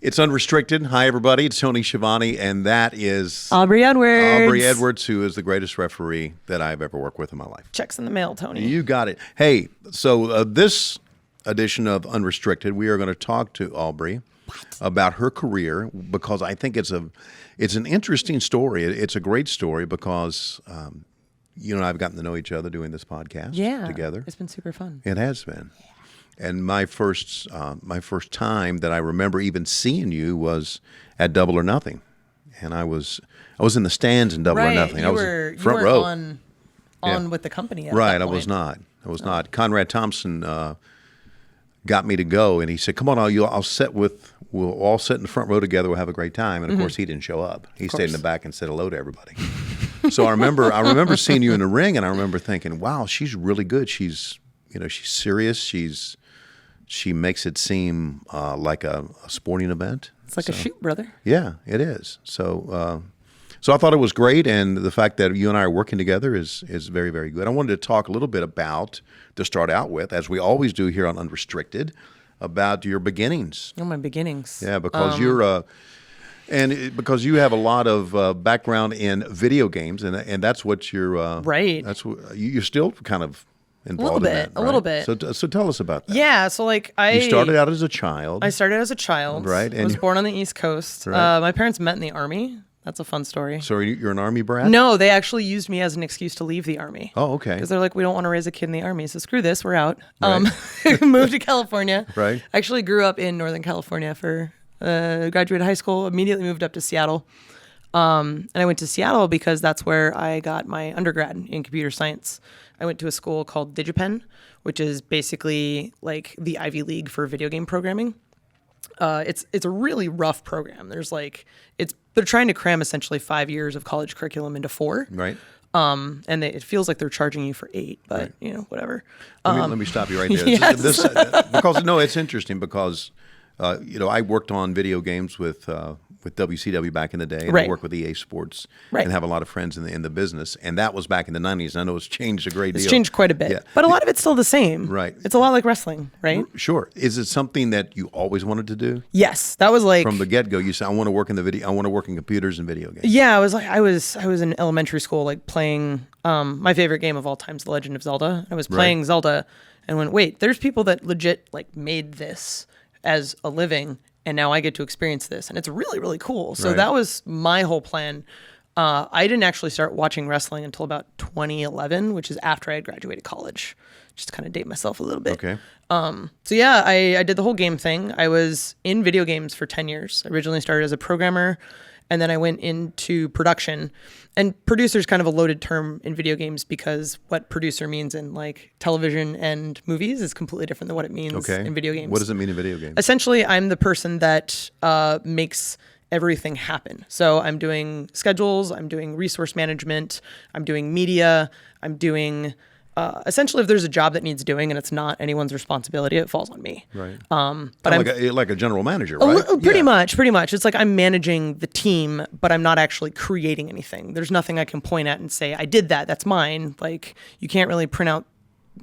It's Unrestricted. Hi, everybody. It's Tony Schiavone, and that is Aubrey Edwards. Aubrey Edwards, who is the greatest referee that I've ever worked with in my life. Checks in the mail, Tony. You got it. Hey, so this edition of Unrestricted, we are going to talk to Aubrey about her career because I think it's an interesting story. It's a great story because you and I have gotten to know each other doing this podcast together. It's been super fun. It has been. Yeah. And my first time that I remember even seeing you was at Double or Nothing, and I was in the stands in Double or Nothing. I was front row on with the company. At right, that I was not. Not. Conrad Thompson got me to go, and he said, "Come on, we'll all sit in the front row together. We'll have a great time." And of course, he didn't show up. He stayed in the back and said hello to everybody. So I remember seeing you in the ring, and I remember thinking, "Wow, she's really good. She's serious. She makes it seem like a sporting event. It's like a shoot, brother. Yeah, it is. So I thought it was great, and the fact that you and I are working together is very, very good. I wanted to talk a little bit about, to start out with, as we always do here on Unrestricted, about your beginnings. Oh, my beginnings. Yeah, because because you have a lot of background in video games, and that's what you're right. That's what you're still kind of involved in that, right? A little bit. So tell us about that. Yeah, so you started out as a child. I started as a child. Right. I was born on the East Coast. Right. My parents met in the Army. That's a fun story. So you're an Army brat? No, they actually used me as an excuse to leave the Army. Oh, okay. Because they're like, we don't want to raise a kid in the Army, so screw this, we're out. Right. Moved to California. Right. Actually grew up in Northern California graduated high school, immediately moved up to Seattle. And I went to Seattle because that's where I got my undergrad in computer science. I went to a school called DigiPen, which is basically like the Ivy League for video game programming. It's a really rough program. They're trying to cram essentially 5 years of college curriculum into 4. Right. And it feels like they're charging you for 8, but whatever. Let me stop you right there. Yes. It's interesting because I worked on video games with WCW back in the day, and Right. I worked with EA Sports, Right. and have a lot of friends in the business, and that was back in the 90s. And I know it's changed a great deal. It's changed quite a bit, Yeah. but a lot of it's still the same. Right. It's a lot like wrestling, right? Sure. Is it something that you always wanted to do? Yes, that was like From the get-go, you said, I want to work in computers and video games. Yeah, I was in elementary school, like playing. My favorite game of all time is The Legend of Zelda. I was playing Zelda, and went, wait, there's people that legit like made this as a living. And now I get to experience this, and it's really, really cool. So that was my whole plan. I didn't actually start watching wrestling until about 2011, which is after I had graduated college. Just to kind of date myself a little bit. Okay. So yeah, I did the whole game thing. I was in video games for 10 years. I originally started as a programmer, and then I went into production. And producer is kind of a loaded term in video games because what producer means in like television and movies is completely different than what it means in video games. What does it mean in video games? Essentially, I'm the person that makes everything happen. So I'm doing schedules, I'm doing resource management, I'm doing media, I'm doing... essentially, if there's a job that needs doing and it's not anyone's responsibility, it falls on me. Right. But I'm like a general manager, right? Pretty much. It's like I'm managing the team, but I'm not actually creating anything. There's nothing I can point at and say, I did that, that's mine. Like, you can't really print out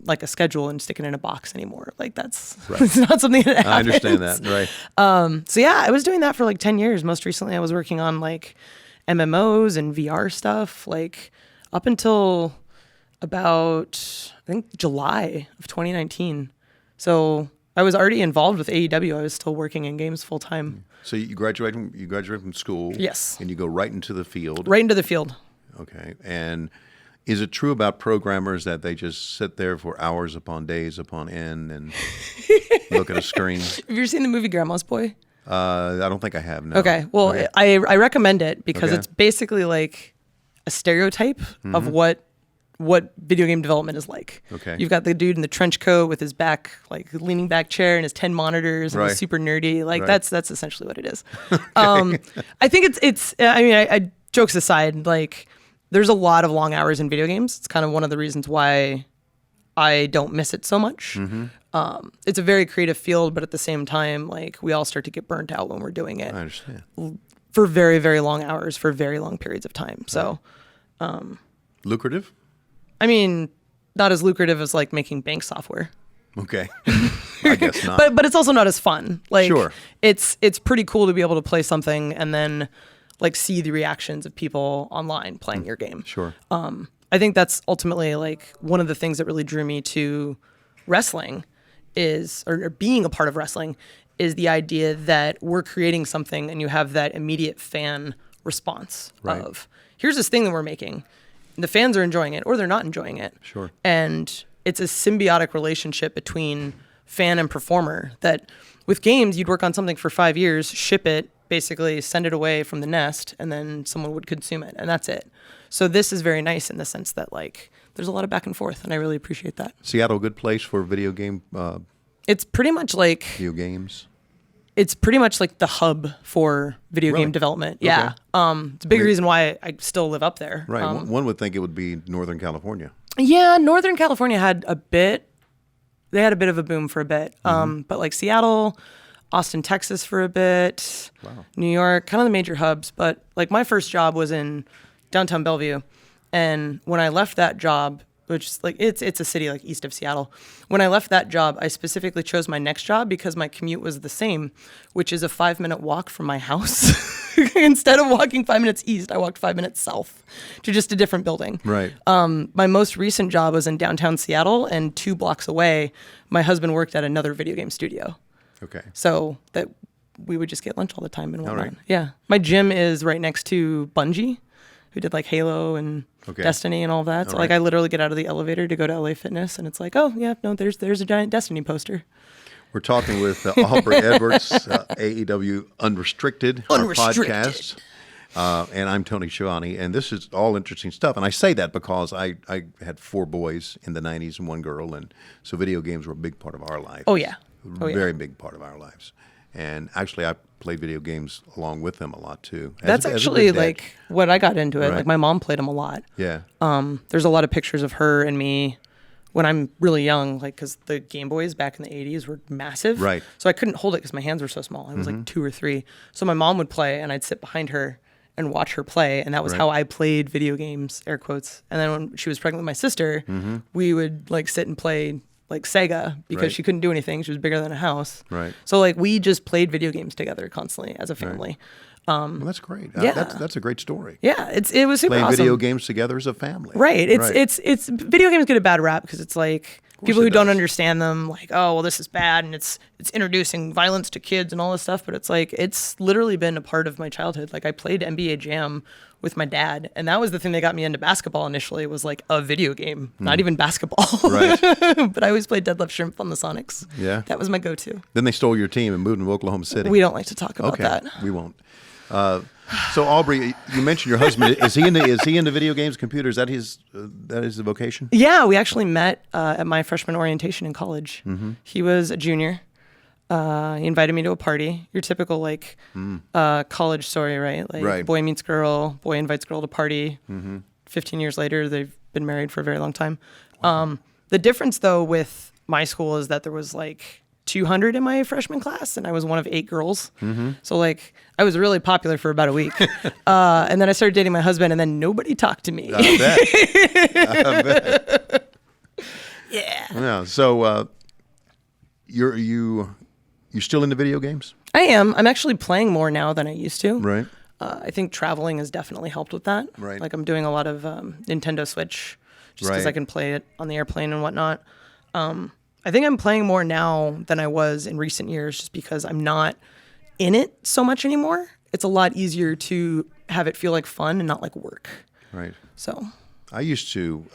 like a schedule and stick it in a box anymore. Like, that's it's not something that happens. I understand that, right. So yeah, I was doing that for like 10 years. Most recently, I was working on like MMOs and VR stuff, like up until... about, I think, July of 2019. So I was already involved with AEW. I was still working in games full time. So you graduate from school. Yes. And you go right into the field. Right into the field. Okay. And is it true about programmers that they just sit there for hours upon days upon end and look at a screen? Have you ever seen the movie Grandma's Boy? I don't think I have, no. Okay. Well, Okay. I recommend it because Okay. it's basically like a stereotype of what video game development is like. Okay. You've got the dude in the trench coat with his back, like leaning back chair and his 10 monitors and Right. he's super nerdy. Like Right. that's essentially what it is. I think it's, I mean, I jokes aside, like there's a lot of long hours in video games. It's kind of one of the reasons why I don't miss it so much. It's a very creative field, but at the same time, like we all start to get burnt out when we're doing it I understand. for very, very long hours for very long periods of time. So, Lucrative? I mean, not as lucrative as like making bank software. Okay. I guess not. But it's also not as fun. Like, Sure. It's pretty cool to be able to play something and then like see the reactions of people online playing your game. Sure. I think that's ultimately like one of the things that really drew me to wrestling is, or being a part of wrestling, is the idea that we're creating something and you have that immediate fan response of, here's this thing that we're making. The fans are enjoying it or they're not enjoying it. Sure. And it's a symbiotic relationship between fan and performer that with games, you'd work on something for 5 years, ship it, basically send it away from the nest, and then someone would consume it, and that's it. So this is very nice in the sense that like there's a lot of back and forth, and I really appreciate that. Seattle, a good place for video It's pretty much like games. It's pretty much like the hub for video game development. Yeah. It's a big reason why I still live up there. Right. One would think it would be Northern California. Yeah, Northern California had a bit. They had a bit of a boom for a bit. But like Seattle, Austin, Texas for a bit, New York, kind of the major hubs. But like my first job was in downtown Bellevue. And when I left that job, which is like, it's a city like east of Seattle. When I left that job, I specifically chose my next job because my commute was the same, which is a 5-minute walk from my house. Instead of walking 5 minutes east, I walked 5 minutes south to just a different building. Right. My most recent job was in downtown Seattle, and 2 blocks away, my husband worked at another video game studio. Okay. So that we would just get lunch all the time and whatnot. right. Yeah. My gym is right next to Bungie, who did like Halo and Destiny and all of that. So like I literally get out of the elevator to go to LA Fitness, and it's like, oh yeah, no, there's a giant Destiny poster. We're talking with Aubrey Edwards, AEW Unrestricted, our podcast. And I'm Tony Schiavone, and this is all interesting stuff. And I say that because I had 4 boys in the 90s and 1 girl, and so video games were a big part of our life. Oh yeah. Very big part of our lives. And actually, I played video games along with them a lot too. That's actually like what I got into it. Right. Like my mom played them a lot. Yeah. There's a lot of pictures of her and me when I'm really young, like because the Game Boys back in the 80s were massive. Right. So I couldn't hold it because my hands were so small. I was like 2 or 3. So my mom would play and I'd sit behind her and watch her play. And that was how I played video games, air quotes. And then when she was pregnant with my sister, we would like sit and play like Sega because she couldn't do anything. She was bigger than a house. Right. So like we just played video games together constantly as a family. Well, that's great. Yeah. That's a great story. Yeah, it was super Playing awesome. video games together as a family. Right. It's video games get a bad rap because it's like people who don't understand them, like, oh, well, this is bad, and it's introducing violence to kids and all this stuff. But it's like it's literally been a part of my childhood. Like I played NBA Jam with my dad, and that was the thing that got me into basketball initially. Was like a video game, not even basketball. Right. But I always played Deadlift Shrimp on the Sonics. Yeah. That was my go-to. Then they stole your team and moved to Oklahoma City. We don't like to talk about that. We won't. So Aubrey, you mentioned your husband. Is he into video games, computers? That his vocation? Yeah, we actually met at my freshman orientation in college. He was a junior. He invited me to a party. Your typical like college story, right? Like boy meets girl, boy invites girl to party. 15 years later, they've been married for a very long time. Wow. The difference though with my school is that there was like 200 in my freshman class, and I was one of 8 girls. So like I was really popular for about a week. And then I started dating my husband, and then nobody talked to me. I bet. Yeah. So you're still into video games? I am. I'm actually playing more now than I used to. Right. I think traveling has definitely helped with that. Right. Like I'm doing a lot of Nintendo Switch just because I can play it on the airplane and whatnot. I think I'm playing more now than I was in recent years just because I'm not in it so much anymore. It's a lot easier to have it feel like fun and not like work. Right. So I used to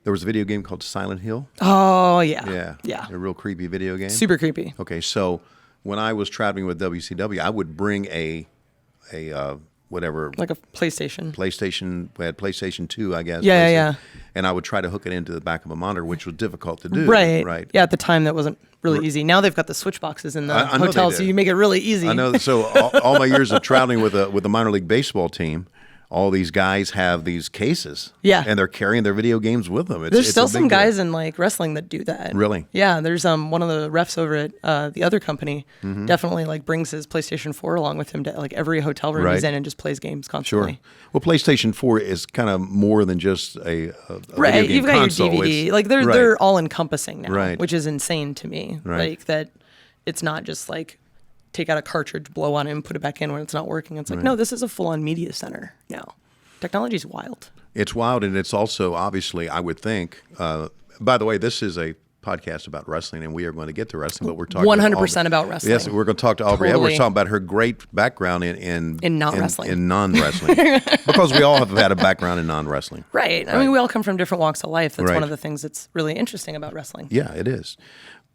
there was a video game called Silent Hill. Oh, yeah. Yeah. A real creepy video game. Super creepy. Okay, so when I was traveling with WCW, I would bring a whatever. Like a PlayStation. We had PlayStation 2, I guess. Yeah. And I would try to hook it into the back of a monitor, which was difficult to do. Right. Yeah, at the time that wasn't really easy. Now they've got the switch boxes in the hotel, so you make it really easy. I know. So all my years of traveling with a minor league baseball team, all these guys have these cases. Yeah. And they're carrying their video games with them. There's still some guys in like wrestling that do that. Really? Yeah. There's one of the refs over at the other company Mm-hmm. definitely like brings his PlayStation 4 along with him to like every hotel room he's in and just plays games constantly. Sure. Well, PlayStation 4 is kind of more than just a Right. video game You've got console. your DVD. It's- Like they're all encompassing now, Right. which is insane to me. Right. Like that it's not just like take out a cartridge, blow on it, and put it back in when it's not working. It's like, no, this is a full-on media center now. Technology's wild. It's wild, and it's also obviously, I would think. By the way, this is a podcast about wrestling, and we are going to get to wrestling, but we're talking 100% about wrestling. Yes, we're going to talk to Aubrey Totally. Edwards, talking about her great background in non-wrestling. in non-wrestling, because we all have had a background in non-wrestling. Right. I mean, we all come from different walks of life. That's Right. one of the things that's really interesting about wrestling. Yeah, it is.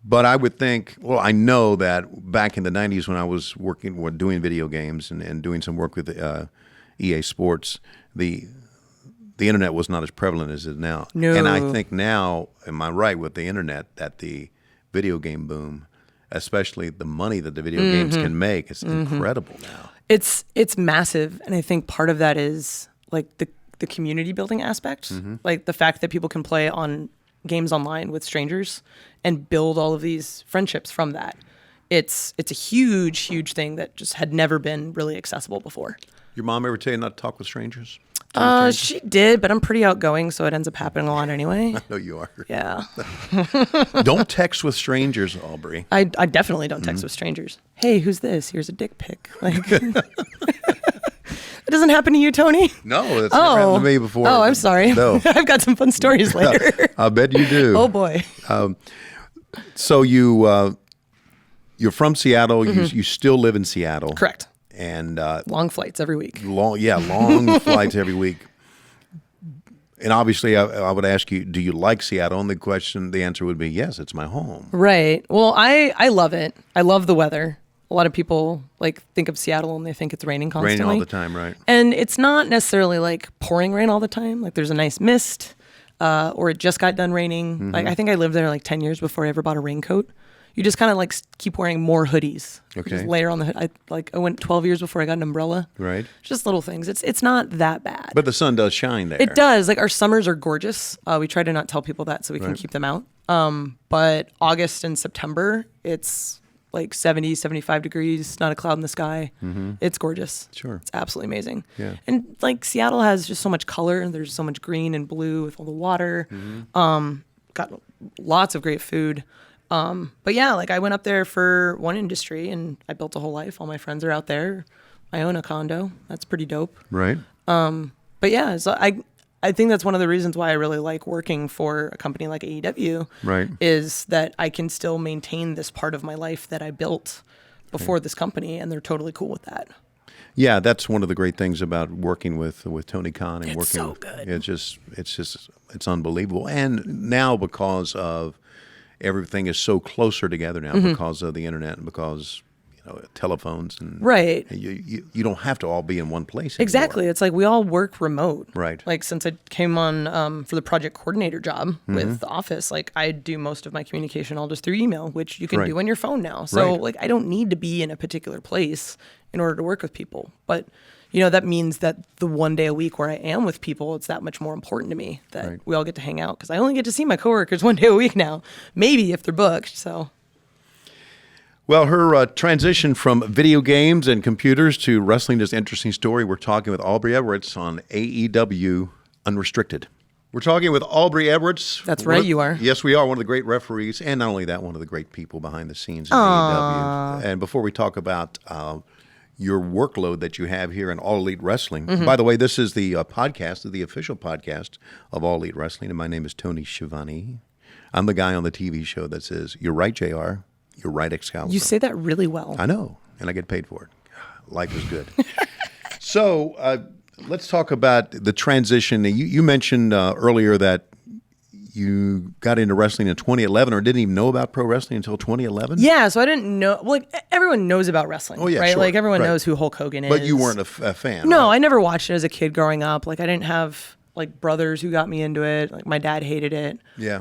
But I would think, well, I know that back in the 90s when I was doing video games and doing some work with EA Sports, the internet was not as prevalent as it is now. No. And I think now, am I right with the internet, that the video game boom, especially the money that the video games can make, is incredible now. It's massive, and I think part of that is like the community building aspect, like the fact that people can play on games online with strangers and build all of these friendships from that. It's a huge thing that just had never been really accessible before. Your mom ever tell you not to talk with strangers? She did, but I'm pretty outgoing, so it ends up happening a lot anyway. No, you are. Yeah. Don't text with strangers, Aubrey. I definitely don't text with strangers. Hey, who's this? Here's a dick pic. Like, it doesn't happen to you, Tony? No, that's never happened to me before. Oh, I'm sorry. No. I've got some fun stories later. I bet you do. Oh boy. So you're from Seattle. You still live in Seattle. Correct. And Long flights every week. long flights every week. And obviously, I would ask you, do you like Seattle? And the answer would be yes, it's my home. Right. Well, I love it. I love the weather. A lot of people like think of Seattle and they think it's raining constantly. Raining all the time, right? And it's not necessarily like pouring rain all the time. Like there's a nice mist, or it just got done raining. Like I think I lived there like 10 years before I ever bought a raincoat. You just kind of like keep wearing more hoodies. Okay. Just layer on the hood. I went 12 years before I got an umbrella. Right. Just little things. It's not that bad. But the sun does shine there. It does. Like our summers are gorgeous. We try to not tell people that so we can keep them out. But August and September, it's like 70, 75 degrees, not a cloud in the sky. It's gorgeous. Sure. It's absolutely amazing. Yeah. And like Seattle has just so much color and there's so much green and blue with all the water. Got lots of great food. But yeah, like I went up there for one industry and I built a whole life. All my friends are out there. I own a condo. That's pretty dope. Right. But yeah, so I think that's one of the reasons why I really like working for a company like AEW. Right. Is that I can still maintain this part of my life that I built before this company, and they're totally cool with that. Yeah, that's one of the great things about working with Tony Khan and It's working. so good. It's unbelievable. And now because of everything is so closer together now because of the internet and because telephones and Right. you don't have to all be in one place anymore. Exactly. It's like we all work remote. Right. Like since I came on for the project coordinator job with the office, like I do most of my communication all just through email, which you can Right. do on your phone now. So Right. like I don't need to be in a particular place in order to work with people. But that means that the one day a week where I am with people, it's that much more important to me that Right. we all get to hang out because I only get to see my coworkers one day a week now, maybe if they're booked. So. Well, her transition from video games and computers to wrestling is an interesting story. We're talking with Aubrey Edwards on AEW Unrestricted. We're talking with Aubrey Edwards. That's right, you are. Yes, we are. One of the great referees, and not only that, one of the great people behind the scenes in AEW. And before we talk about your workload that you have here in All Elite Wrestling, by the way, this is the podcast, the official podcast of All Elite Wrestling, and my name is Tony Schiavone. I'm the guy on the TV show that says, "You're right, JR. You're right, Excalibur." You say that really well. I know, and I get paid for it. Life is good. So let's talk about the transition. You mentioned earlier that you got into wrestling in 2011 or didn't even know about pro wrestling until 2011? Yeah, so I didn't know. Well, like everyone knows about wrestling, yeah, right? sure, Like everyone right. knows who Hulk Hogan is. But you weren't a fan, No, right? I never watched it as a kid growing up. Like I didn't have like brothers who got me into it. Like my dad hated it. Yeah.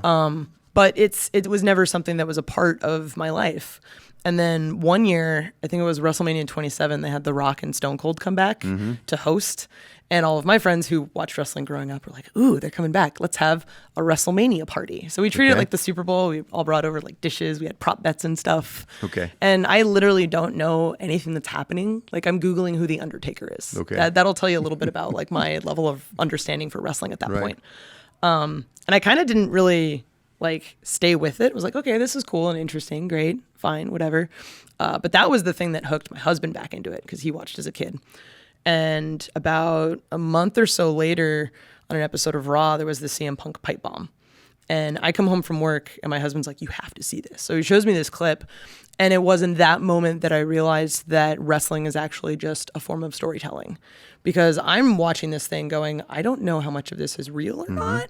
But it was never something that was a part of my life. And then one year, I think it was WrestleMania 27, they had The Rock and Stone Cold come back to host. And all of my friends who watched wrestling growing up were like, ooh, they're coming back. Let's have a WrestleMania party. So we treated it like the Super Bowl. We all brought over like dishes. We had prop bets and stuff. Okay. And I literally don't know anything that's happening. Like I'm Googling who The Undertaker is. Okay. That'll tell you a little bit about like my level of understanding for wrestling at that point. And I kind of didn't really like stay with it. It was like, okay, this is cool and interesting. Great. Fine. Whatever. But that was the thing that hooked my husband back into it because he watched as a kid. And about a month or so later on an episode of Raw, there was the CM Punk pipe bomb. And I come home from work and my husband's like, you have to see this. So he shows me this clip. And it was in that moment that I realized that wrestling is actually just a form of storytelling. Because I'm watching this thing going, I don't know how much of this is real or not.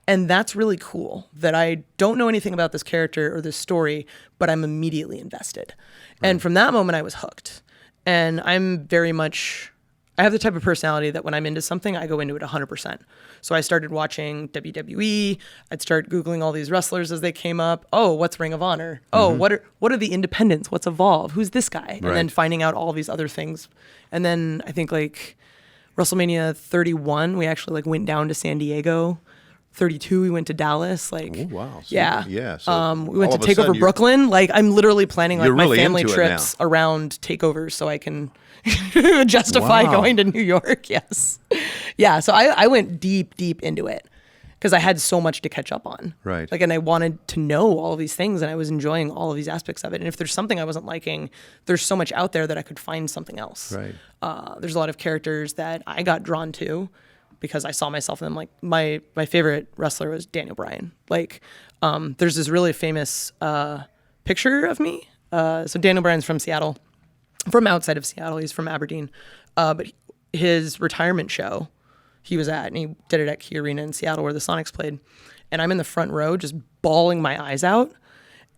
And that's really cool that I don't know anything about this character or this story, but I'm immediately invested. And from that moment, I was hooked. And I'm very much... I have the type of personality that when I'm into something, I go into it 100%. So I started watching WWE. I'd start Googling all these wrestlers as they came up. Oh, what's Ring of Honor? Oh, what are the independents? What's Evolve? Who's this guy? And then finding out all these other things. And then I think like WrestleMania 31, we actually like went down to San Diego. 32, we went to Dallas. Like, oh, wow. So, yeah. Yeah. So we went to Takeover Brooklyn. Like, I'm literally planning like my really family into it trips now. around takeovers so I can justify going to New York. Yes. Yeah. So I went deep into it because I had so much to catch up on. Right. Like, and I wanted to know all of these things and I was enjoying all of these aspects of it. And if there's something I wasn't liking, there's so much out there that I could find something else. Right. There's a lot of characters that I got drawn to because I saw myself in them. Like my favorite wrestler was Daniel Bryan. Like, there's this really famous picture of me. So Daniel Bryan's from Seattle, from outside of Seattle. He's from Aberdeen. But his retirement show he was at, and he did it at Key Arena in Seattle where the Sonics played. And I'm in the front row just bawling my eyes out.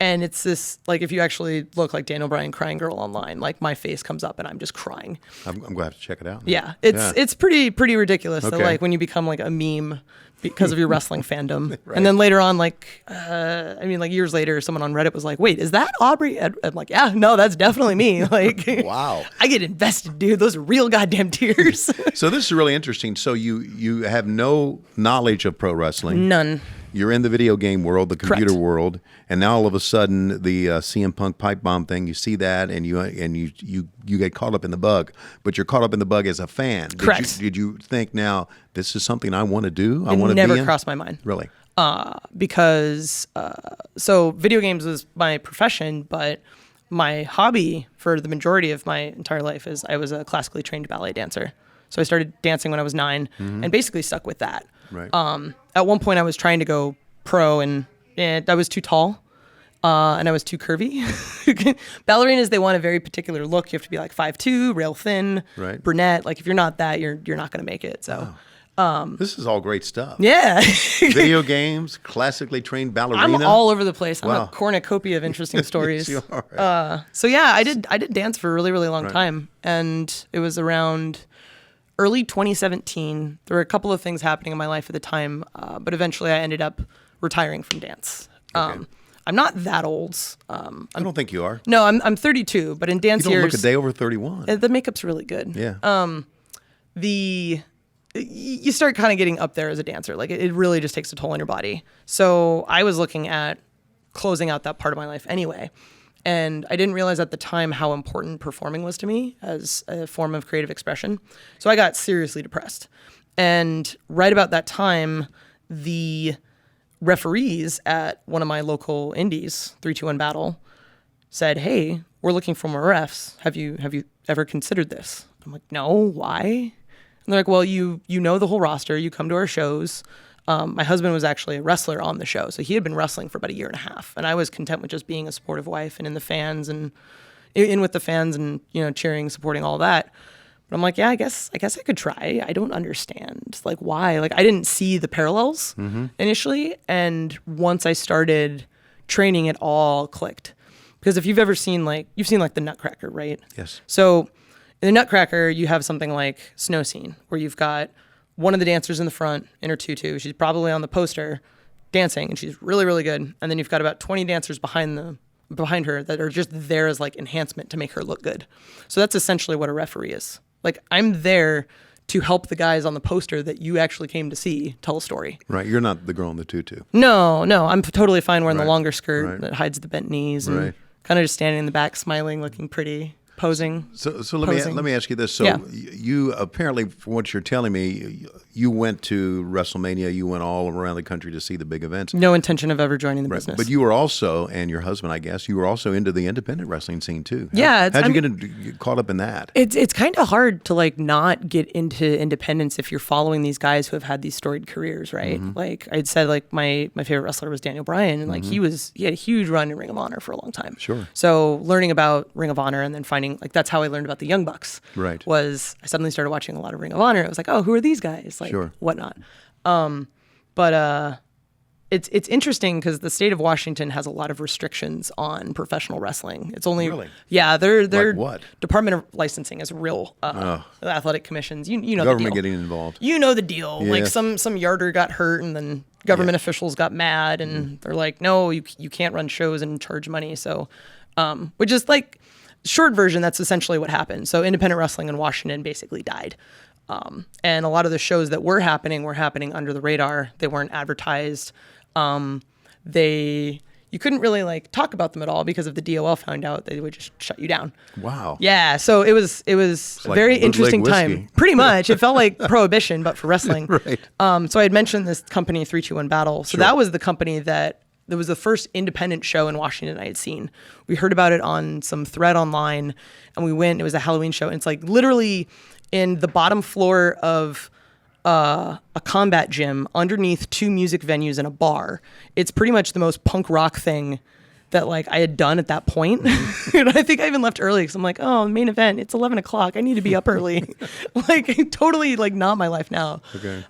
And it's this, like, if you actually look like Daniel Bryan crying girl online, like my face comes up and I'm just crying. I'm going to have to check it out. Yeah, it's pretty ridiculous that, like, when you become like a meme because of your wrestling fandom. Right. And then later on, like, like years later, someone on Reddit was like, wait, is that Aubrey? I'm like, yeah, no, that's definitely me. Like, wow. I get invested, dude. Those are real goddamn tears. So this is really interesting. So you have no knowledge of pro wrestling. None. You're in the video game world, the computer Correct. world, and now all of a sudden the CM Punk pipe bomb thing, you see that, and you get caught up in the bug. But you're caught up in the bug as a fan. Correct. Did you think, now this is something I want to do? I It want to never be in? crossed my mind. Really? Because so video games was my profession, but my hobby for the majority of my entire life is I was a classically trained ballet dancer. So I started dancing when I was 9 and basically stuck with that. Right. At one point I was trying to go pro and I was too tall and I was too curvy. Ballerinas, they want a very particular look. You have to be like 5'2", rail thin, Right. brunette. Like if you're not that, you're not going to make it. So This is all great stuff. yeah. Video games, classically trained ballerina. I'm all over the place. I'm Wow. a cornucopia of interesting stories. Yes, you are. So yeah, I did dance for a really, really long time. And it was around early 2017. There were a couple of things happening in my life at the time, but eventually I ended up retiring from dance. Okay. I'm not that old. I don't think you are. No, I'm 32, but in dance You don't years, look a day over 31. the makeup's really good. Yeah. You start kind of getting up there as a dancer. Like it really just takes a toll on your body. So I was looking at closing out that part of my life anyway. And I didn't realize at the time how important performing was to me as a form of creative expression. So I got seriously depressed. And right about that time, the referees at one of my local indies, 3-2-1 Battle, said, "Hey, we're looking for more refs. Have you ever considered this?" I'm like, "No, why?" And they're like, "Well, you know the whole roster. You come to our shows." My husband was actually a wrestler on the show, so he had been wrestling for about a year and a half, and I was content with just being a supportive wife and in the fans and in with the fans and cheering, supporting all that. But I'm like, yeah, I guess I could try. I don't understand like why. Like I didn't see the parallels initially, and once I started training, it all clicked. Because if you've ever seen you've seen the Nutcracker, right? Yes. So in the Nutcracker, you have something like Snow Scene, where you've got one of the dancers in the front in her tutu. She's probably on the poster dancing, and she's really, really good. And then you've got about 20 dancers behind behind her that are just there as like enhancement to make her look good. So that's essentially what a referee is. Like, I'm there to help the guys on the poster that you actually came to see tell a story. Right. You're not the girl in the tutu. No, I'm totally fine wearing Right. the longer skirt Right. that hides the bent knees and Right. kind of just standing in the back, smiling, looking pretty, posing. So Posing. let me ask you this. So Yeah. you apparently, from what you're telling me, you went to WrestleMania. You went all around the country to see the big events. No intention of ever joining the Right. business. But you were also, and your husband, I guess, you were also into the independent wrestling scene too. Yeah, How'd you get caught up in that? It's kind of hard to like not get into independence if you're following these guys who have had these storied careers, right? Like I'd said, like my favorite wrestler was Daniel Bryan, and like he had a huge run in Ring of Honor for a long time. Sure. So learning about Ring of Honor and then finding like that's how I learned about the Young Bucks. Right. Was I suddenly started watching a lot of Ring of Honor. I was like, oh, who are these guys? Like Sure. whatnot. But it's interesting because the state of Washington has a lot of restrictions on professional wrestling. It's only Really? yeah, they're Like what? Department of Licensing is real athletic commissions. You know Government the deal. getting involved. You know the deal. Like Yes. some yarder got hurt and then government officials got mad and they're like, no, you can't run shows and charge money. So, which is like short version. That's essentially what happened. So independent wrestling in Washington basically died. And a lot of the shows that were happening under the radar. They weren't advertised. You couldn't really like talk about them at all because if the DOL found out, they would just shut you down. Wow. Yeah, so it was a like very bootleg interesting whiskey. time. Pretty much, it felt like prohibition, but for wrestling. Right. So I had mentioned this company 321 Battle. So that was the company that was the first independent show in Washington I had seen. We heard about it on some thread online, and we went. It was a Halloween show, and it's like literally in the bottom floor of a combat gym underneath two music venues and a bar. It's pretty much the most punk rock thing that like I had done at that point. And I think I even left early because I'm like, oh, main event, it's 11 o'clock. I need to be up early. Like totally like not my life now. Okay.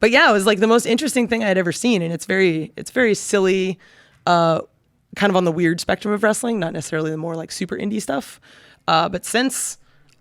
But yeah, it was like the most interesting thing I had ever seen. And it's very silly, kind of on the weird spectrum of wrestling, not necessarily the more like super indie stuff. But since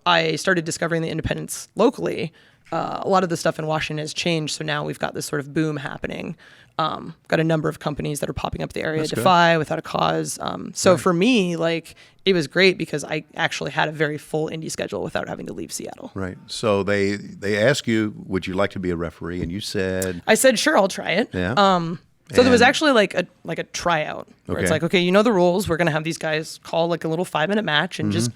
I started discovering the independents locally, a lot of the stuff in Washington has changed. So now we've got this sort of boom happening. Got a number of companies that are popping up the area. That's Defy, Without a Cause. So for me, like it was great because I actually had a very full indie schedule without having to leave Seattle. Right. So they ask you, would you like to be a referee? And you said, I said, sure, I'll try it. yeah. So there was And- actually like a tryout where it's Okay. like, okay, you know the rules. We're going to have these guys call like a little 5-minute match and just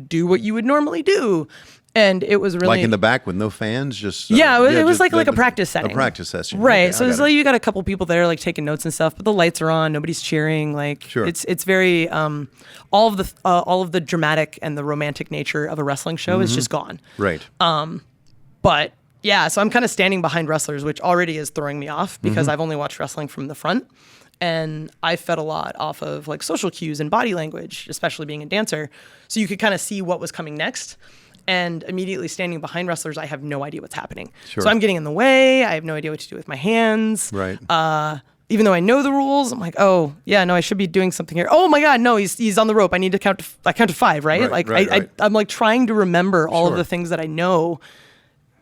do what you would normally do. And it was really like in the back with no fans, just yeah, it was just like a practice setting. A practice session, right? Okay, So I it's got like it. you got a couple people there like taking notes and stuff, but the lights are on, nobody's cheering. Like Sure. it's very all of the dramatic and the romantic nature of a wrestling show is just gone. Right. But yeah, so I'm kind of standing behind wrestlers, which already is throwing me off because I've only watched wrestling from the front. And I fed a lot off of like social cues and body language, especially being a dancer. So you could kind of see what was coming next. And immediately standing behind wrestlers, I have no idea what's happening. Sure. So I'm getting in the way. I have no idea what to do with my hands. Right. Even though I know the rules, I'm like, oh yeah, no, I should be doing something here. Oh my God, no, he's on the rope. I need to count to 5, right? Right, like right. I'm like trying to remember all of Sure. the things that I know,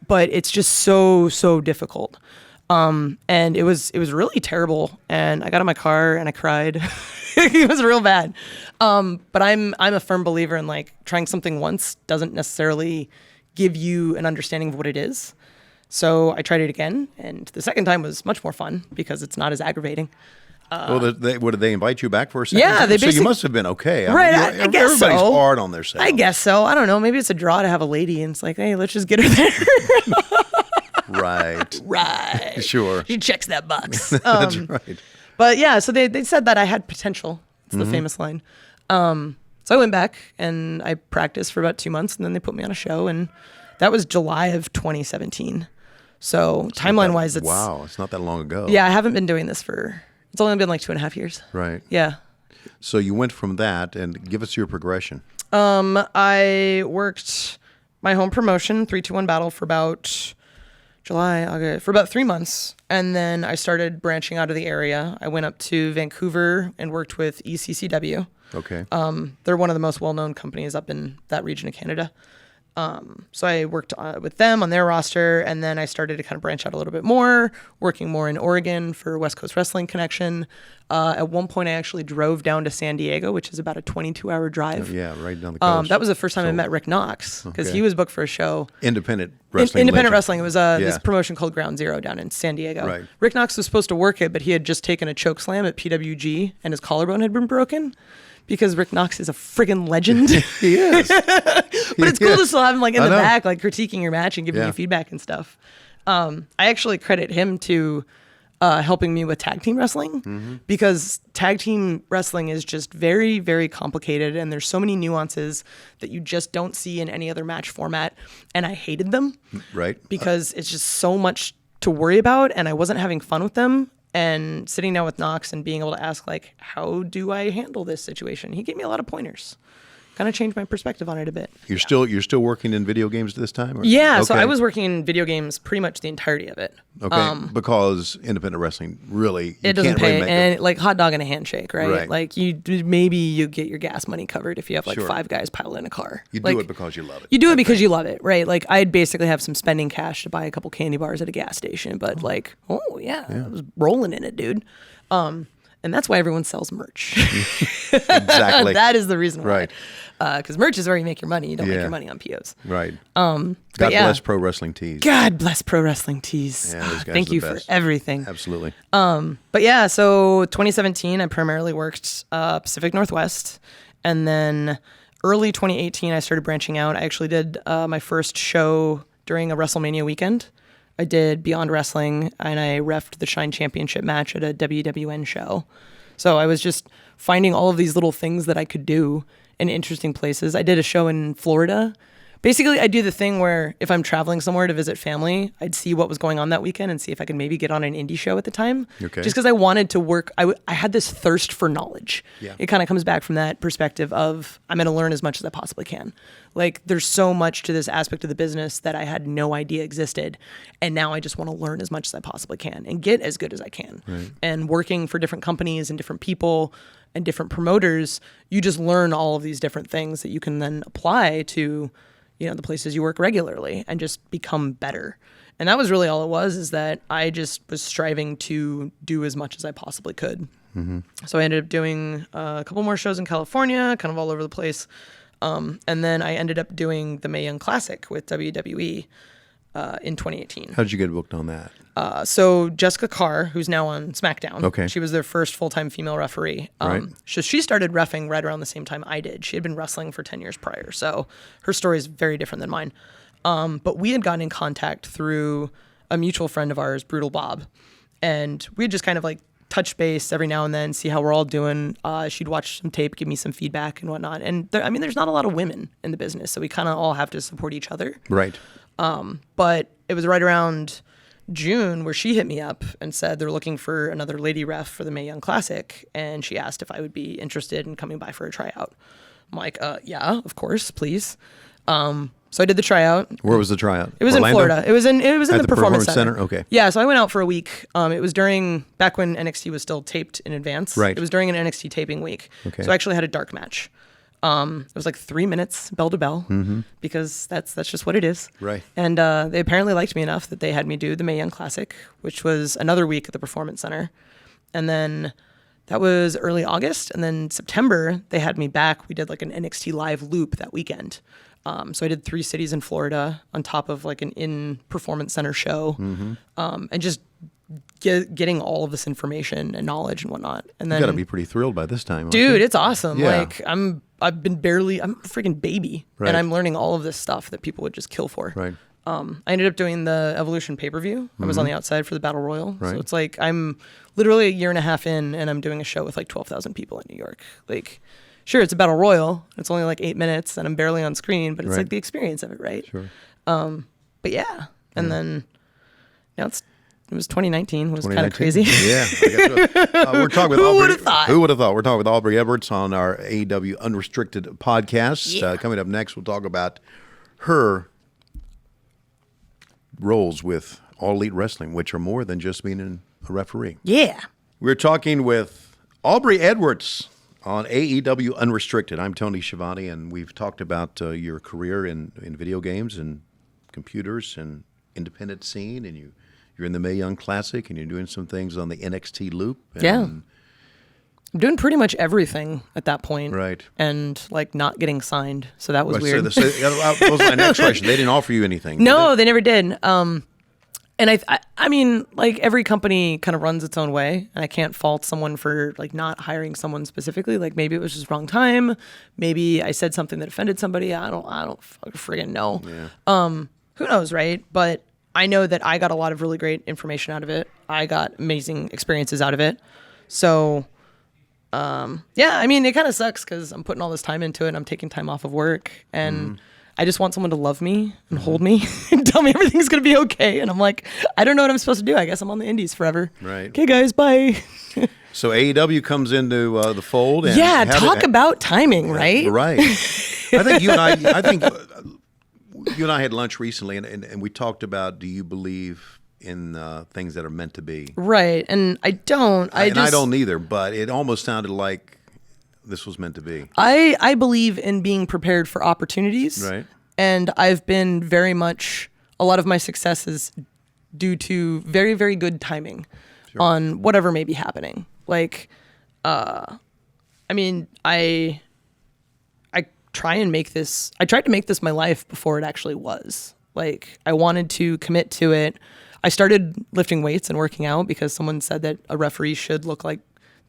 but it's just so difficult. And it was really terrible. And I got in my car and I cried. It was real bad. But I'm a firm believer in like trying something once doesn't necessarily give you an understanding of what it is. So I tried it again, and the second time was much more fun because it's not as aggravating. Well, did they invite you back for a second? Yeah, they So you basic- must have been okay. Right, mean, I guess everybody's so. hard on themselves. I guess so. I don't know. Maybe it's a draw to have a lady, and it's like, hey, let's just get her there. Right. Right. Sure. She checks that box. That's right. But yeah, so they said that I had potential. It's the famous line. So I went back and I practiced for about 2 months, and then they put me on a show, and that was July of 2017. So timeline wise, it's Wow, it's not that long ago. yeah, I haven't been doing this it's only been like 2.5 years. Right. Yeah. So you went from that, and give us your progression. I worked my home promotion, 321 Battle, for about for about 3 months. And then I started branching out of the area. I went up to Vancouver and worked with ECCW. Okay. They're one of the most well-known companies up in that region of Canada. So I worked with them on their roster, and then I started to kind of branch out a little bit more, working more in Oregon for West Coast Wrestling Connection. At one point, I actually drove down to San Diego, which is about a 22-hour drive. Yeah, right down the coast. That was the first time I met Rick Knox, because he was booked for a show. Independent wrestling. Independent legend. wrestling. It was this promotion called Ground Zero down in San Diego. Right. Rick Knox was supposed to work it, but he had just taken a choke slam at PWG, and his collarbone had been broken. Because Rick Knox is a friggin' legend. He is. But it's cool to still have him like in the back, like critiquing your match and giving you feedback and stuff. I actually credit him to helping me with tag team wrestling, because tag team wrestling is just very, very complicated, and there's so many nuances that you just don't see in any other match format. And I hated them. Right. Because it's just so much to worry about, and I wasn't having fun with them. And sitting down with Knox and being able to ask, like, how do I handle this situation? He gave me a lot of pointers. Kind of changed my perspective on it a bit. You're still working in video games this time? Or? Yeah, so I was working in video games pretty much the entirety of it. Okay, because independent wrestling really it doesn't can't pay, really make and like hot dog and a handshake, right? Right. Like you get your gas money covered if you have like 5 guys piled in a car. You like, do it because you love it. You do it because you love it, right? Like I'd basically have some spending cash to buy a couple candy bars at a gas station, but I was rolling in it, dude. And that's why everyone sells merch. Exactly. That is the reason why. Right. Because merch is where you make your money. You don't make your money on POs. Right. God bless Pro Wrestling Tees. God bless Pro Wrestling Tees. Yeah, those guys Thank are the you best. for everything. Absolutely. But yeah, so 2017, I primarily worked Pacific Northwest. And then early 2018, I started branching out. I actually did my first show during a WrestleMania weekend. I did Beyond Wrestling, and I reffed the Shine Championship match at a WWN show. So I was just finding all of these little things that I could do in interesting places. I did a show in Florida. Basically, I do the thing where if I'm traveling somewhere to visit family, I'd see what was going on that weekend and see if I could maybe get on an indie show at the time. Okay. Just because I wanted to work. I had this thirst for knowledge. Yeah. It kind of comes back from that perspective of I'm going to learn as much as I possibly can. Like there's so much to this aspect of the business that I had no idea existed. And now I just want to learn as much as I possibly can and get as good as I can. Right. And working for different companies and different people and different promoters, you just learn all of these different things that you can then apply to the places you work regularly and just become better. And that was really all it was, is that I just was striving to do as much as I possibly could. Mm-hmm. So I ended up doing a couple more shows in California, kind of all over the place. And then I ended up doing the Mae Young Classic with WWE in 2018. How did you get booked on that? So Jessica Carr, who's now on SmackDown, Okay. she was their first full-time female referee. Right. So she started reffing right around the same time I did. She had been wrestling for 10 years prior, so her story is very different than mine. But we had gotten in contact through a mutual friend of ours, Brutal Bob, and we had just kind of like touch base every now and then, see how we're all doing. She'd watch some tape, give me some feedback and whatnot. And there's not a lot of women in the business, so we kind of all have to support each other. Right. But it was right around June where she hit me up and said they're looking for another lady ref for the Mae Young Classic, and she asked if I would be interested in coming by for a tryout. I'm like, yeah, of course, please. So I did the tryout. Where was the tryout? It was Orlando? in Florida. It was in the Performance Center. Okay. Yeah, so I went out for a week. It was back when NXT was still taped in advance. Right. It was during an NXT taping week. Okay. So I actually had a dark match. It was like 3 minutes bell to bell, because that's just what it is. Right. And they apparently liked me enough that they had me do the Mae Young Classic, which was another week at the Performance Center. And then that was early August. And then September, they had me back. We did like an NXT live loop that weekend. So I did 3 cities in Florida on top of like an in-Performance Center show, and just getting all of this information and knowledge and whatnot. And then You got to be pretty thrilled by this time. dude, it's awesome. Yeah. Like I'm a freaking baby, Right. and I'm learning all of this stuff that people would just kill for. Right. I ended up doing the Evolution pay-per-view. I was on the outside for the Battle Royal. Right. So it's like I'm literally a year and a half in, and I'm doing a show with like 12,000 people in New York. Like, sure, it's a Battle Royal. It's only like 8 minutes, and I'm barely on screen, but it's Right. like the experience of it, right? Sure. But yeah. And then now it was 2019. It was kind of 2019. crazy. Yeah. I guess we're talking with Who Aubrey. would've thought? Who would have thought? We're talking with Aubrey Edwards on our AEW Unrestricted podcast. Yeah. Coming up next, we'll talk about her roles with All Elite Wrestling, which are more than just being a referee. Yeah. We're talking with Aubrey Edwards on AEW Unrestricted. I'm Tony Schiavone, and we've talked about your career in video games and computers and independent scene, and you're in the Mae Young Classic, and you're doing some things on the NXT Loop. And, Yeah. I'm doing pretty much everything at that point. Right. And like not getting signed. So that was Right, weird. So that was my next question. They didn't offer you anything. No, they never did. And I mean, like every company kind of runs its own way, and I can't fault someone for like not hiring someone specifically. Like maybe it was just wrong time. Maybe I said something that offended somebody. I don't friggin' know. Yeah. Who knows, right? But I know that I got a lot of really great information out of it. I got amazing experiences out of it. So, yeah, I mean, it kind of sucks because I'm putting all this time into it. And I'm taking time off of work, and I just want someone to love me and hold me and tell me everything's going to be okay. And I'm like, I don't know what I'm supposed to do. I guess I'm on the indies forever. Right. Okay, guys, bye. So AEW comes into the fold. And Yeah, talk about timing, right? Right. I think you and I had lunch recently, and we talked about, do you believe in things that are meant to be? Right, and I don't. I don't either, but it almost sounded like this was meant to be. I believe in being prepared for opportunities. Right. And I've been very much, a lot of my success is due to very, very good timing on whatever may be happening. Like, I mean, I tried to make this my life before it actually was. Like, I wanted to commit to it. I started lifting weights and working out because someone said that a referee should look like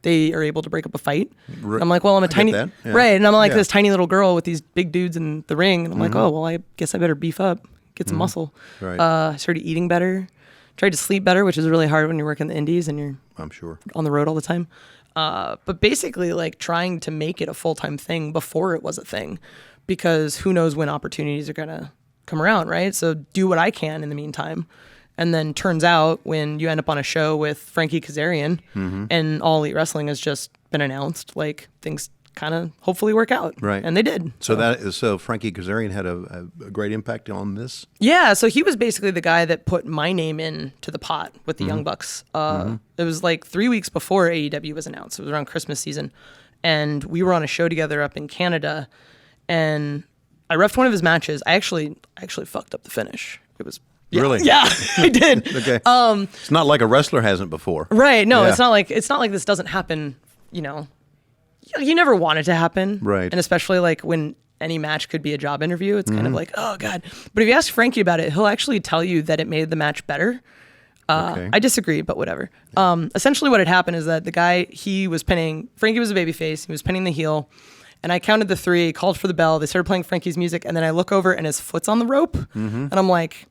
they are able to break up a fight. I'm like, well, I'm a tiny, that. Yeah. right. And I'm like this tiny little girl with these big dudes in the ring. And I'm like, oh, well, I guess I better beef up, get some muscle. Right. I started eating better, tried to sleep better, which is really hard when you work in the indies and you're I'm sure on the road all the time. But basically like trying to make it a full-time thing before it was a thing, because who knows when opportunities are going to come around. Right. So do what I can in the meantime. And then turns out when you end up on a show with Frankie Kazarian and All Elite Wrestling has just been announced, like things kind of hopefully work out. Right. And they did. So Frankie Kazarian had a great impact on this? Yeah. So he was basically the guy that put my name in to the pot with the Young Bucks. It was like 3 weeks before AEW was announced. It was around Christmas season. And we were on a show together up in Canada. And I reffed one of his matches. I actually fucked up the finish. It was... Yeah. Really? Yeah, I did. Okay. It's not like a wrestler hasn't before. Right. No, Yeah. it's not like this doesn't happen, you know. You never want it to happen. Right. And especially like when any match could be a job interview, it's kind of like, oh God. But if you ask Frankie about it, he'll actually tell you that it made the match better. Okay. I disagree, but whatever. Essentially what had happened is that the guy, Frankie was a babyface, he was pinning the heel, and I counted the 3, called for the bell, they started playing Frankie's music, and then I look over and his foot's on the rope, and I'm like,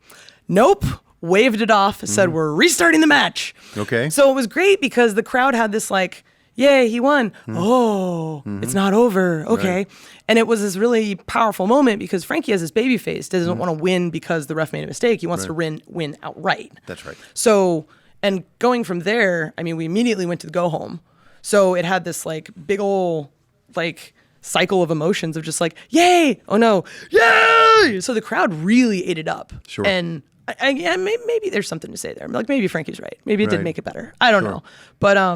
nope, waved it off, said we're restarting the match. Okay. So it was great because the crowd had this like, yay, he won. Oh, it's not over. Okay. Right. And it was this really powerful moment because Frankie has this baby face, doesn't want to win because the ref made a mistake. He wants to win outright. That's right. So, and going from there, I mean, we immediately went to the go home. So it had this like big ol' like cycle of emotions of just like, yay, oh no, yay. So the crowd really ate it up. Sure. And maybe there's something to say there. Like maybe Frankie's right. Maybe it did Right. make it better. I don't Sure. know. But I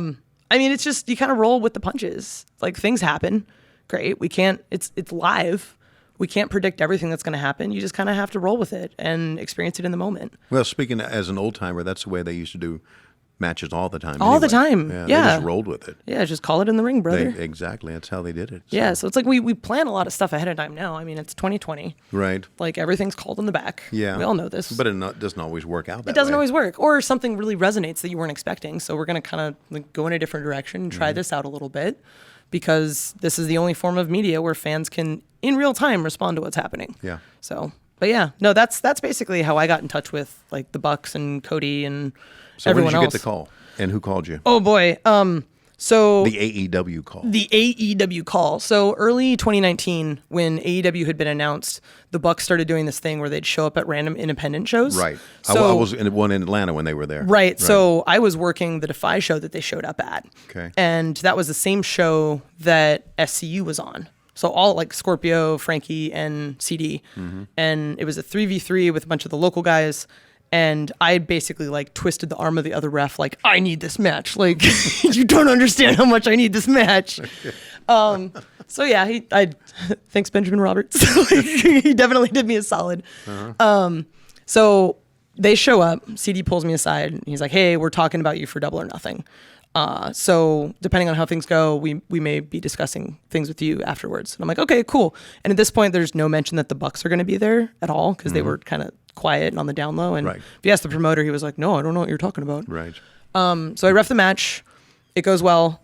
mean, it's just you kind of roll with the punches. Like things happen. Great. We can't. It's live. We can't predict everything that's going to happen. You just kind of have to roll with it and experience it in the moment. Well, speaking as an old timer, that's the way they used to do matches all the time. All the anyway. time. Yeah. Yeah. They just rolled with it. Yeah, just call it in the ring, brother. Exactly. That's how they did it. Yeah, so it's like we plan a lot of stuff ahead of time now. I mean, it's 2020. Right. Like everything's called in the back. Yeah. We all know this. But it doesn't always work out that it doesn't way. always work, or something really resonates that you weren't expecting. So we're gonna kind of like go in a different direction and try this out a little bit, because this is the only form of media where fans can in real time respond to what's happening. Yeah. So, but yeah, no, that's basically how I got in touch with like the Bucks and Cody and So everyone when did you else. get the call? And who called you? Oh boy. So The AEW call. the AEW call. So early 2019, when AEW had been announced, the Bucks started doing this thing where they'd show up at random independent shows. Right. So, I was in one in Atlanta when they were there. Right. So I was working the Defy show that they showed up at. Okay. And that was the same show that SCU was on. So all like Scorpio, Frankie, and CD. And it was a 3v3 with a bunch of the local guys. And I basically like twisted the arm of the other ref, like, I need this match. Like, you don't understand how much I need this match. So yeah, thanks Benjamin Roberts. He definitely did me a solid. So they show up, CD pulls me aside, and he's like, hey, we're talking about you for Double or Nothing. So depending on how things go, we may be discussing things with you afterwards. And I'm like, okay, cool. And at this point, there's no mention that the Bucks are going to be there at all because they were kind of quiet and on the down low. And if you ask the promoter, he was like, no, I don't know what you're talking about. Right. So I ref the match. It goes well.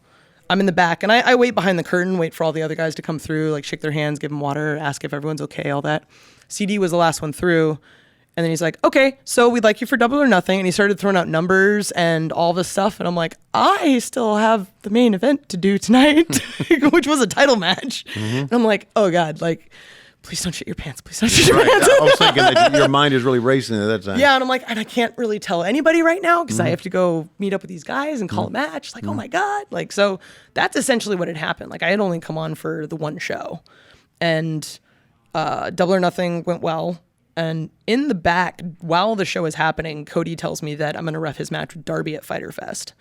I'm in the back, and I wait behind the curtain, wait for all the other guys to come through, like shake their hands, give them water, ask if everyone's okay, all that. CD was the last one through. And then he's like, okay, so we'd like you for Double or Nothing. And he started throwing out numbers and all this stuff. And I'm like, I still have the main event to do tonight, which was a title match. And I'm like, oh God, like, please don't shit your pants. Please don't shit your pants. I was thinking that your mind is really racing at that time. Yeah, and I'm like, and I can't really tell anybody right now because I have to go meet up with these guys and call a match. Like, oh my God. Like, so that's essentially what had happened. Like, I had only come on for the one show. And Double or Nothing went well. And in the back, while the show is happening, Cody tells me that I'm going to ref his match with Darby at Fyter Fest.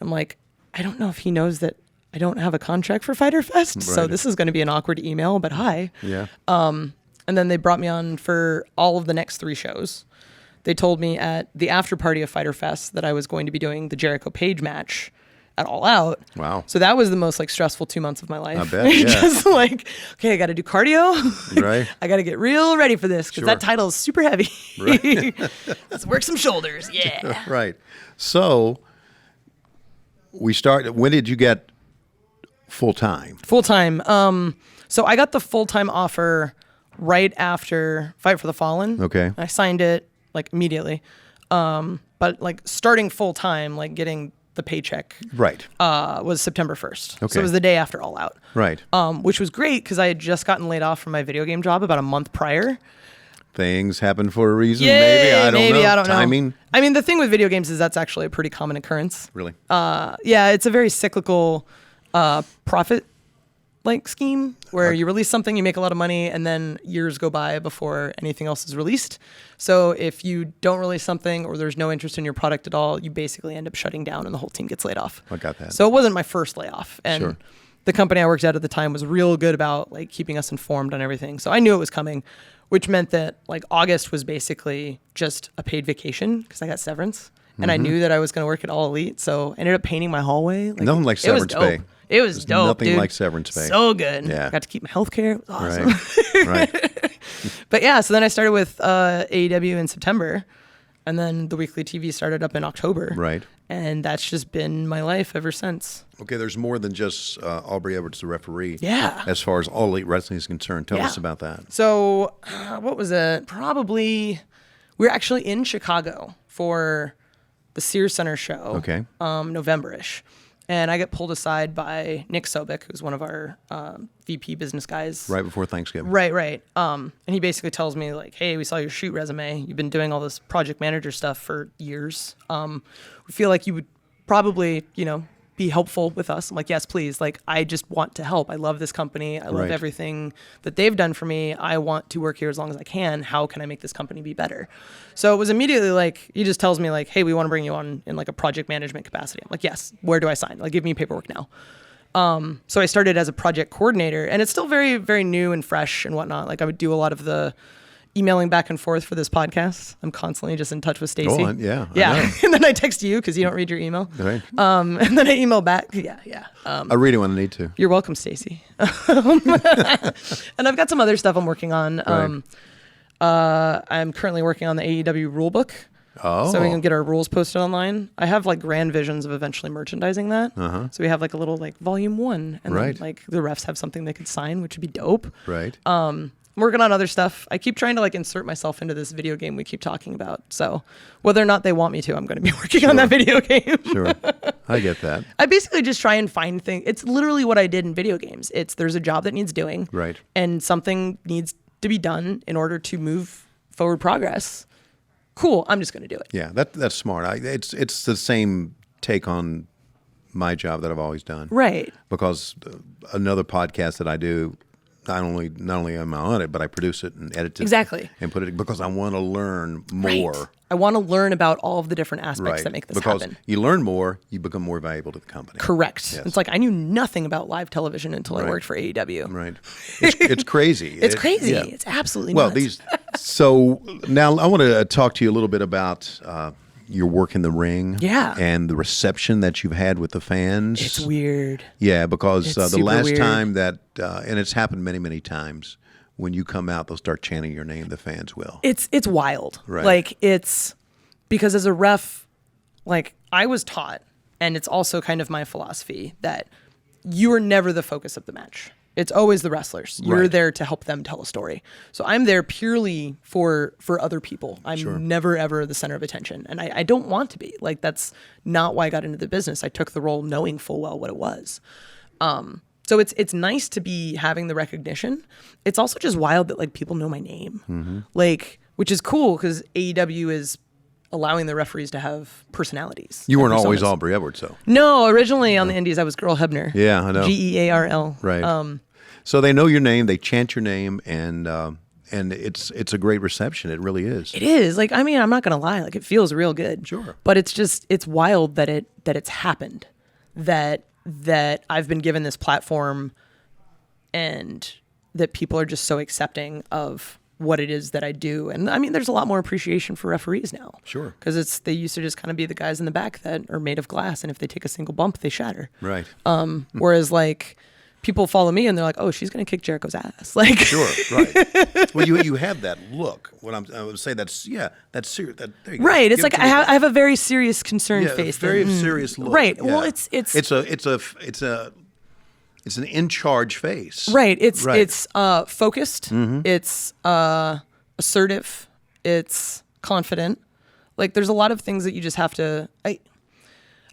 I'm like, I don't know if he knows that I don't have a contract for Fyter Fest. So this is going to be an awkward email, but hi. Yeah. And then they brought me on for all of the next 3 shows. They told me at the after party of Fyter Fest that I was going to be doing the Jericho Page match at All Out. Wow. So that was the most like stressful 2 months of my life. I bet, yeah. Just like, okay, I got to do cardio. Right. I got to get real ready for this because that title is super heavy. Right. Let's work some shoulders. Yeah. Right. So we started. When did you get full time? Full time. So I got the full time offer right after Fight for the Fallen. Okay. I signed it like immediately. But like starting full time, like getting the paycheck was September 1st. Okay. So it was the day after All Out. Right. Which was great because I had just gotten laid off from my video game job about a month prior. Things happen for a reason. Yay, maybe I don't know. know. Timing. I mean, the thing with video games is that's actually a pretty common occurrence. Really. Yeah, it's a very cyclical profit like scheme where you release something, you make a lot of money, and then years go by before anything else is released. So if you don't release something or there's no interest in your product at all, you basically end up shutting down and the whole team gets laid off. I got that. So it wasn't my first layoff. And Sure. the company I worked at the time was real good about like keeping us informed on everything. So I knew it was coming, which meant that like August was basically just a paid vacation because I got severance. And I knew that I was going to work at All Elite. So I ended up painting my hallway. Like, Nothing like severance pay. It was dope, nothing dude. like severance pay. So good. Yeah. Got to keep my health care. It was awesome. Right. But yeah, so then I started with AEW in September. And then the weekly TV started up in October. Right. And that's just been my life ever since. Okay, there's more than just Aubrey Edwards, the referee. Yeah. As far as All Elite Wrestling is concerned. Tell us about that. So what was it? Probably, we were actually in Chicago for the Sears Center show. Okay. November-ish. And I get pulled aside by Nick Sobek, who's one of our VP business guys. Right before Thanksgiving. Right. And he basically tells me, like, hey, we saw your shoot resume. You've been doing all this project manager stuff for years. We feel like you would probably, be helpful with us. I'm like, yes, please. Like, I just want to help. I love this company. I love everything that they've done for me. I want to work here as long as I can. How can I make this company be better? So it was immediately like, he just tells me like, hey, we want to bring you on in like a project management capacity. I'm like, yes, where do I sign? Like, give me paperwork now. So I started as a project coordinator, and it's still very, very new and fresh and whatnot. Like, I would do a lot of the emailing back and forth for this podcast. I'm constantly just in touch with Stacy. Yeah. And then I text you because you don't read your email. Right. And then I email back. Yeah. I read it when I need to. You're welcome, Stacy. And I've got some other stuff I'm working on. I'm currently working on the AEW rulebook. Oh. So we can get our rules posted online. I have like grand visions of eventually merchandising that. So we have like a little like volume 1, and then like the refs have something they could sign, which would be dope. Right. I'm working on other stuff. I keep trying to like insert myself into this video game we keep talking about. So whether or not they want me to, I'm going to be working on that video game. Sure. I get that. I basically just try and find things. It's literally what I did in video games. There's a job that needs doing. Right. And something needs to be done in order to move forward progress. Cool. I'm just going to do it. Yeah, that's smart. It's the same take on my job that I've always done. Right. Because another podcast that I do, not only am I on it, but I produce it and edit it Exactly. and put it because I want to learn more. Right. I want to learn about all of the different aspects that make this because happen. you learn more, you become more valuable to the company. Correct. Yes. It's like I knew nothing about live television until I worked for AEW. Right. It's crazy. It's crazy. Yeah. It's absolutely Well, nuts. so now I want to talk to you a little bit about your work in the ring. Yeah. And the reception that you've had with the fans. It's weird. Yeah, because It's the super last weird. time that, and it's happened many, many times, when you come out, they'll start chanting your name, the fans will. It's wild. Right. Like it's because as a ref, like I was taught, and it's also kind of my philosophy that you are never the focus of the match. It's always the wrestlers. You're Right. there to help them tell a story. So I'm there purely for other people. I'm never ever the center of attention, and I don't want to be. Like that's not why I got into the business. I took the role knowing full well what it was. So it's nice to be having the recognition. It's also just wild that like people know my name, like which is cool because AEW is allowing the referees to have personalities. You weren't and always personas. Aubrey Edwards, though. No, originally on the Indies I was Girl Hebner. Yeah, I know. Gearl. Right. So they know your name, they chant your name, and it's a great reception. It really is. It is like I mean I'm not gonna lie, like it feels real good. Sure. But it's wild that it's happened, that I've been given this platform, and that people are just so accepting of what it is that I do. And I mean, there's a lot more appreciation for referees now. Sure. Because they used to just kind of be the guys in the back that are made of glass, and if they take a single bump, they shatter. Right. Whereas like people follow me and they're like, oh, she's gonna kick Jericho's ass. Like Sure. Right. Well, you have that look. What I would say that's serious. There you go. right. It's Give like it to I me. have a very serious, concerned Yeah, face. very that- serious look. Right. Yeah. Well, it's an in charge face. right. It's Right. focused. It's assertive. It's confident. Like there's a lot of things that you just have to.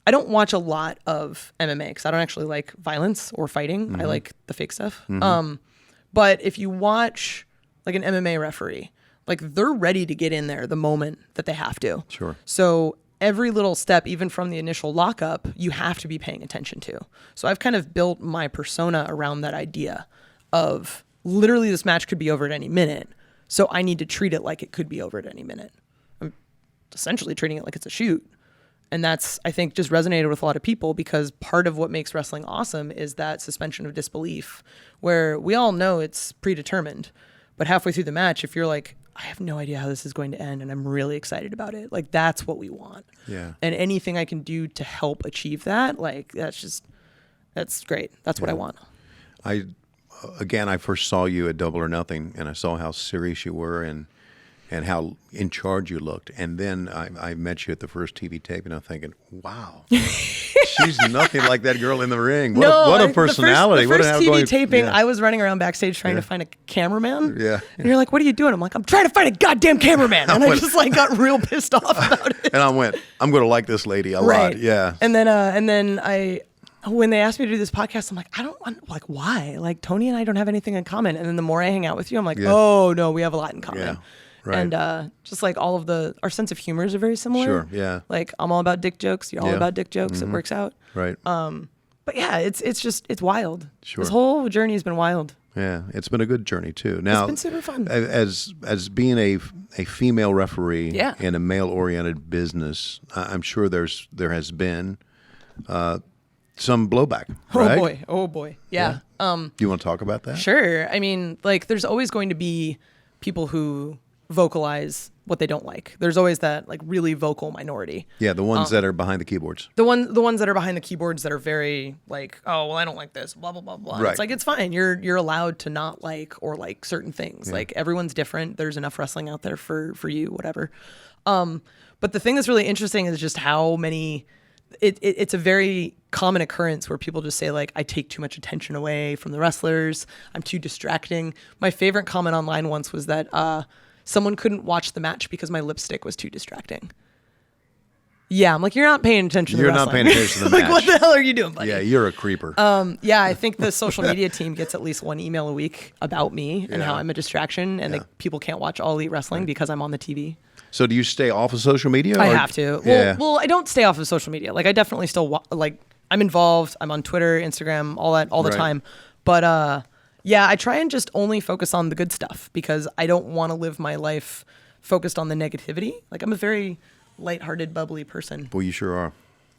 I don't watch a lot of MMA because I don't actually like violence or fighting. I like the fake stuff. But if you watch like an MMA referee, like they're ready to get in there the moment that they have to. Sure. So every little step, even from the initial lockup, you have to be paying attention to. So I've kind of built my persona around that idea of literally this match could be over at any minute. So I need to treat it like it could be over at any minute. I'm essentially treating it like it's a shoot. And that's, I think, just resonated with a lot of people because part of what makes wrestling awesome is that suspension of disbelief where we all know it's predetermined. But halfway through the match, if you're like, I have no idea how this is going to end and I'm really excited about it, like that's what we want. Yeah. And anything I can do to help achieve that, like that's great. That's what I want. I first saw you at Double or Nothing, and I saw how serious you were and how in charge you looked. And then I met you at the first TV tape, and I'm thinking, wow, she's nothing like that girl in the ring. What a personality. The first What a TV taping, yeah. I was running around backstage trying to find a cameraman. Yeah. And you're like, what are you doing? I'm like, I'm trying to find a goddamn cameraman. And I just like got real pissed off about it. And I went, I'm going to like this lady a lot. Yeah. And then when they asked me to do this podcast, I'm like, I don't want, like, why? Like, Tony and I don't have anything in common. And then the more I hang out with you, I'm like, oh, no, we have a lot in common. Yeah. Right. And just like all of our sense of humors are very similar. Sure, yeah. Like, I'm all about dick jokes. You're all Yeah. about dick jokes. It works out. Right. But yeah, it's wild. Sure. This whole journey has been wild. Yeah, it's been a good journey too. Now, been super fun. As being a female referee Yeah. in a male-oriented business, I'm sure there has been some blowback. Right? Oh boy. Yeah. Do you want to talk about that? Sure. I mean, like, there's always going to be people who vocalize what they don't like. There's always that like really vocal minority. Yeah, the ones that are behind the keyboards. The ones that are behind the keyboards that are very like, oh well, I don't like this, blah blah blah blah. Right. It's like it's fine. You're allowed to not like or like certain things. Like everyone's different. There's enough wrestling out there for you, whatever. But the thing that's really interesting is just how many. It's a very common occurrence where people just say like, I take too much attention away from the wrestlers. I'm too distracting. My favorite comment online once was that someone couldn't watch the match because my lipstick was too distracting. Yeah, I'm like, you're not paying attention to the You're not wrestling. paying attention to the Like, match. what the hell are you doing, buddy? Yeah, you're a creeper. Yeah, I think the social media team gets at least one email a week about me and how Yeah. I'm a distraction and Yeah. that people can't watch All Elite Wrestling because I'm on the TV. So do you stay off of social media? I or- have to. Yeah. Well, I don't stay off of social media. Like I definitely still like I'm involved. I'm on Twitter, Instagram, all that, all the Right. time. But Yeah, I try and just only focus on the good stuff because I don't want to live my life focused on the negativity. Like, I'm a very lighthearted, bubbly person. Well, you sure are.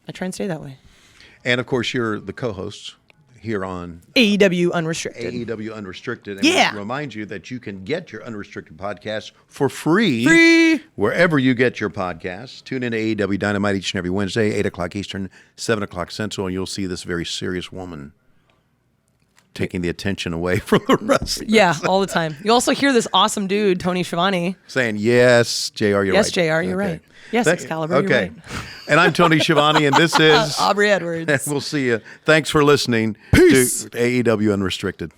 I try and stay that way. And of course, you're the co-host here on AEW Unrestricted. AEW Unrestricted. And Yeah. we remind you that you can get your Unrestricted podcast for free wherever you get your podcasts. Tune in to AEW Dynamite each and every Wednesday, 8 o'clock Eastern, 7 o'clock Central, and you'll see this very serious woman taking the attention away from the wrestlers. Yeah, all the time. You also hear this awesome dude, Tony Schiavone. Saying, yes, JR, you're right. Yes, JR, you're right. Yes, Excalibur, you're right. And I'm Tony Schiavone, and this is Aubrey Edwards. We'll see you. Thanks for listening Peace. to AEW Unrestricted.